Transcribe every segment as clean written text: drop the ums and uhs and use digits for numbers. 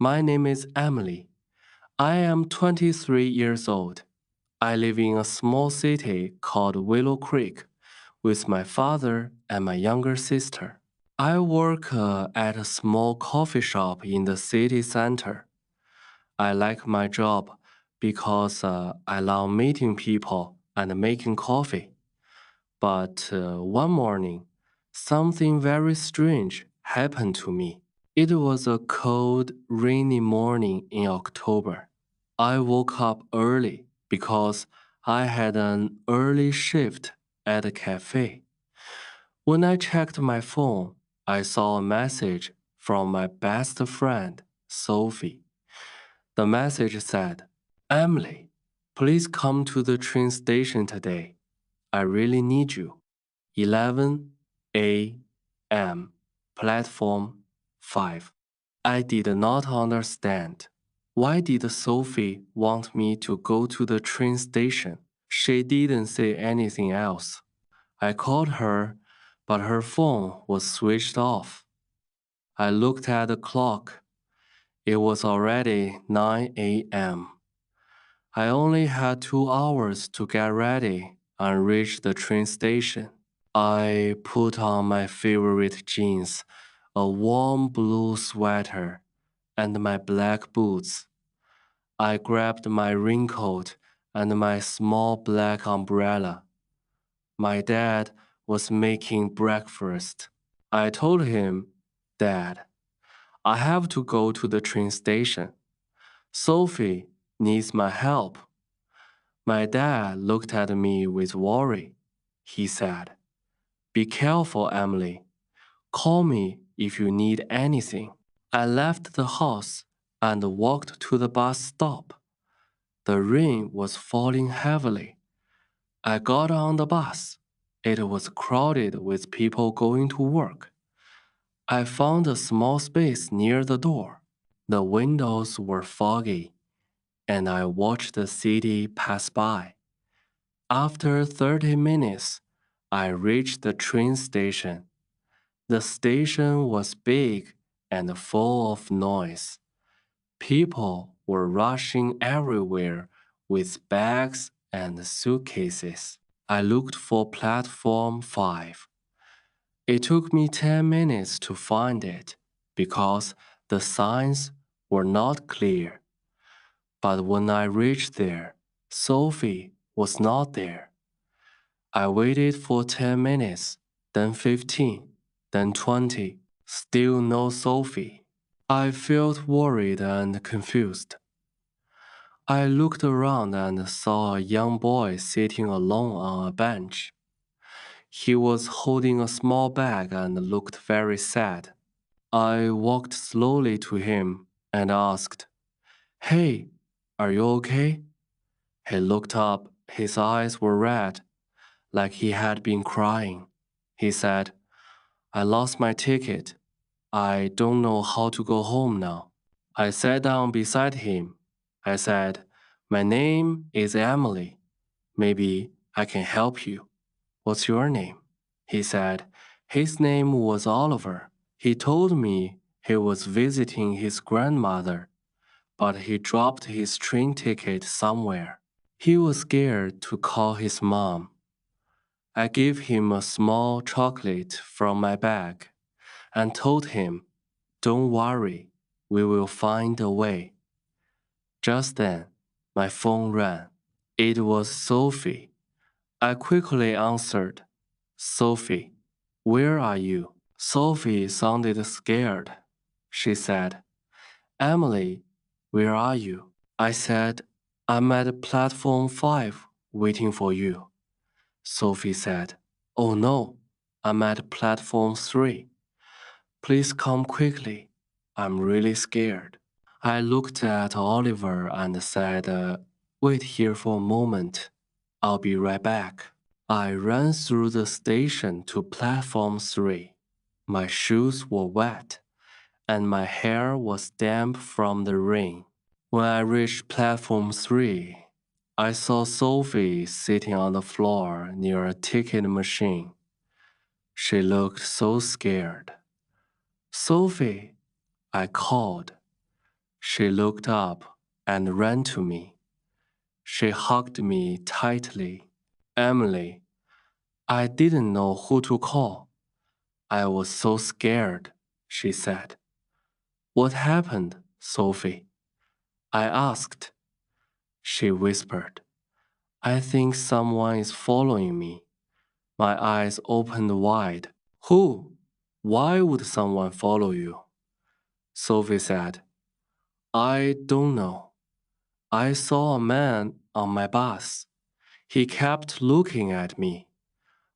My name is Emily. I am 23 years old. I live in a small city called Willow Creek with my father and my younger sister. I work at a small coffee shop in the city center. I like my job because I love meeting people and making coffee. But one morning, something very strange happened to me. It was a cold, rainy morning in October. I woke up early because I had an early shift at a cafe. When I checked my phone, I saw a message from my best friend, Sophie. The message said, Emily, please come to the train station today. I really need you. 11 a.m. Platform 5. I did not understand. Why did Sophie want me to go to the train station? She didn't say anything else. I called her, but her phone was switched off. I looked at the clock. It was already 9 a.m. I only had 2 hours to get ready and reach the train station. I put on my favorite jeans, a warm blue sweater, and my black boots. I grabbed my raincoat and my small black umbrella. My dad was making breakfast. I told him, Dad, I have to go to the train station. Sophie needs my help. My dad looked at me with worry. He said, Be careful, Emily. Call me if you need anything. I left the house and walked to the bus stop. The rain was falling heavily. I got on the bus. It was crowded with people going to work. I found a small space near the door. The windows were foggy, and I watched the city pass by. After 30 minutes, I reached the train station. The station was big and full of noise. People were rushing everywhere with bags and suitcases. I looked for platform 5. It took me 10 minutes to find it because the signs were not clear. But when I reached there, Sophie was not there. I waited for 10 minutes, then 15, then 20. Still no Sophie. I felt worried and confused. I looked around and saw a young boy sitting alone on a bench. He was holding a small bag and looked very sad. I walked slowly to him and asked, Hey, are you okay? He looked up. His eyes were red, like he had been crying. He said, I lost my ticket. I don't know how to go home now. I sat down beside him. I said, My name is Emily. Maybe I can help you. What's your name? He said, His name was Oliver. He told me he was visiting his grandmother, but he dropped his train ticket somewhere. He was scared to call his mom. I gave him a small chocolate from my bag and told him, Don't worry, we will find a way. Just then, my phone rang. It was Sophie. I quickly answered, Sophie, where are you? Sophie sounded scared. She said, Emily, where are you? I said, I'm at platform 5 waiting for you. Sophie said, Oh no, I'm at platform 3. Please come quickly. I'm really scared. I looked at Oliver and said, Wait here for a moment. I'll be right back. I ran through the station to platform 3. My shoes were wet, and my hair was damp from the rain. When I reached platform 3, I saw Sophie sitting on the floor near a ticket machine. She looked so scared. Sophie, I called. She looked up and ran to me. She hugged me tightly. Emily, I didn't know who to call. I was so scared, she said. What happened, Sophie? I asked. She whispered, I think someone is following me. My eyes opened wide. Who? Why would someone follow you? Sophie said, I don't know. I saw a man on my bus. He kept looking at me.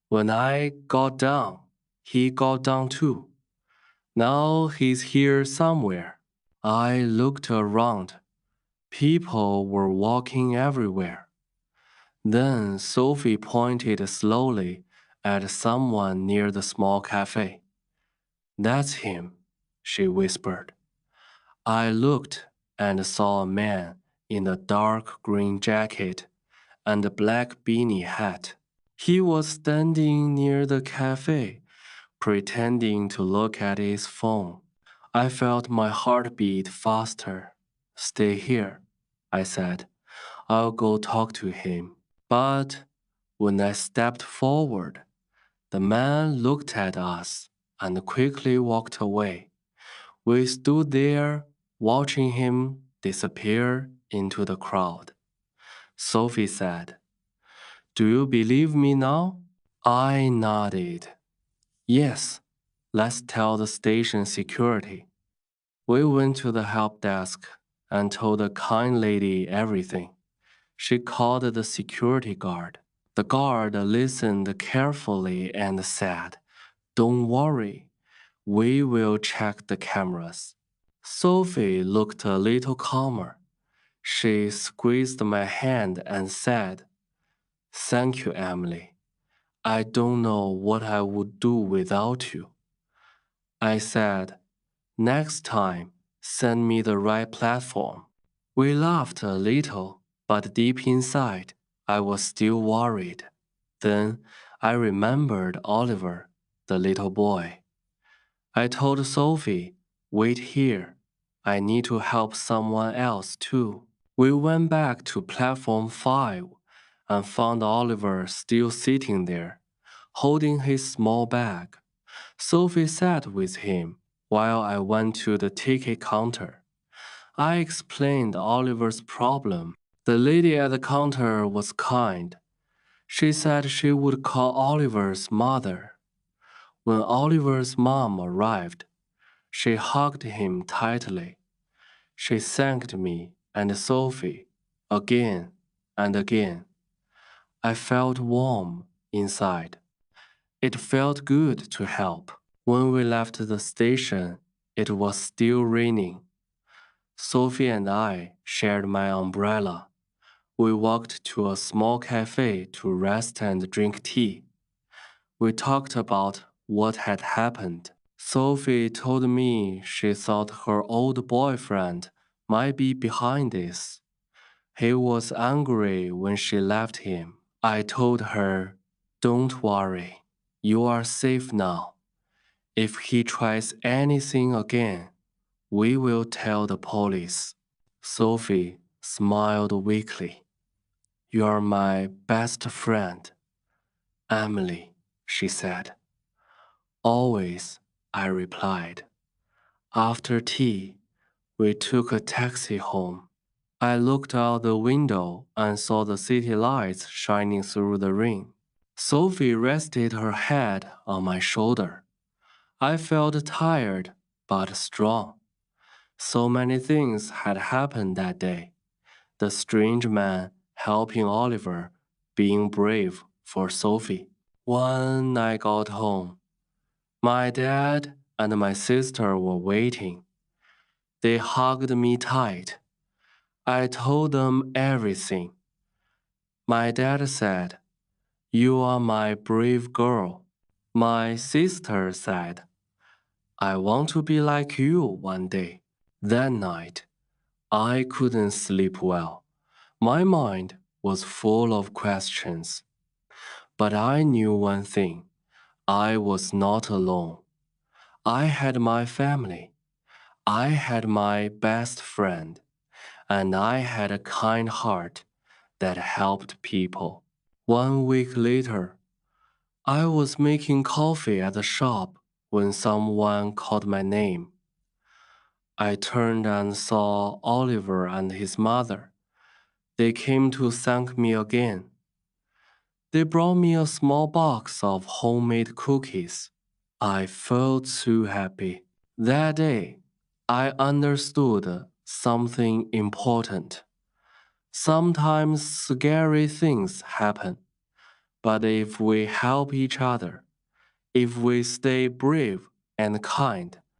When I got down, he got down too. Now he's here somewhere. I looked around. People were walking everywhere. Then Sophie pointed slowly at someone near the small cafe. That's him, she whispered. I looked and saw a man in a dark green jacket and a black beanie hat. He was standing near the cafe, pretending to look at his phone. I felt my heart beat faster. Stay here, I said. I'll go talk to him. But when I stepped forward, the man looked at us and quickly walked away. We stood there watching him disappear into the crowd. Sophie said, Do you believe me now? I nodded. Yes, let's tell the station security. We went to the help desk and told the kind lady everything. She called the security guard. The guard listened carefully and said, Don't worry, we will check the cameras. Sophie looked a little calmer. She squeezed my hand and said, Thank you, Emily. I don't know what I would do without you. I said, Next time, send me the right platform. We laughed a little, but deep inside, I was still worried. Then I remembered Oliver, the little boy. I told Sophie, Wait here. I need to help someone else too. We went back to platform 5 and found Oliver still sitting there, holding his small bag. Sophie sat with him while I went to the ticket counter. I explained Oliver's problem. The lady at the counter was kind. She said she would call Oliver's mother. When Oliver's mom arrived, she hugged him tightly. She thanked me and Sophie again and again. I felt warm inside. It felt good to help. When we left the station, it was still raining. Sophie and I shared my umbrella. We walked to a small cafe to rest and drink tea. We talked about what had happened. Sophie told me she thought her old boyfriend might be behind this. He was angry when she left him. I told her, Don't worry, you are safe now. If he tries anything again, we will tell the police. Sophie smiled weakly. You're my best friend. Emily, she said. Always, I replied. After tea, we took a taxi home. I looked out the window and saw the city lights shining through the rain. Sophie rested her head on my shoulder. I felt tired but strong. So many things had happened that day. The strange man helping Oliver, being brave for Sophie. When I got home, my dad and my sister were waiting. They hugged me tight. I told them everything. My dad said, You are my brave girl. My sister said, I want to be like you one day. That night, I couldn't sleep well. My mind was full of questions. But I knew one thing. I was not alone. I had my family. I had my best friend, and I had a kind heart that helped people. 1 week later, I was making coffee at the shop when someone called my name. I turned and saw Oliver and his mother. They came to thank me again. They brought me a small box of homemade cookies. I felt so happy. That day, I understood something important. Sometimes scary things happen, but if we help each other, if we stay brave and kind,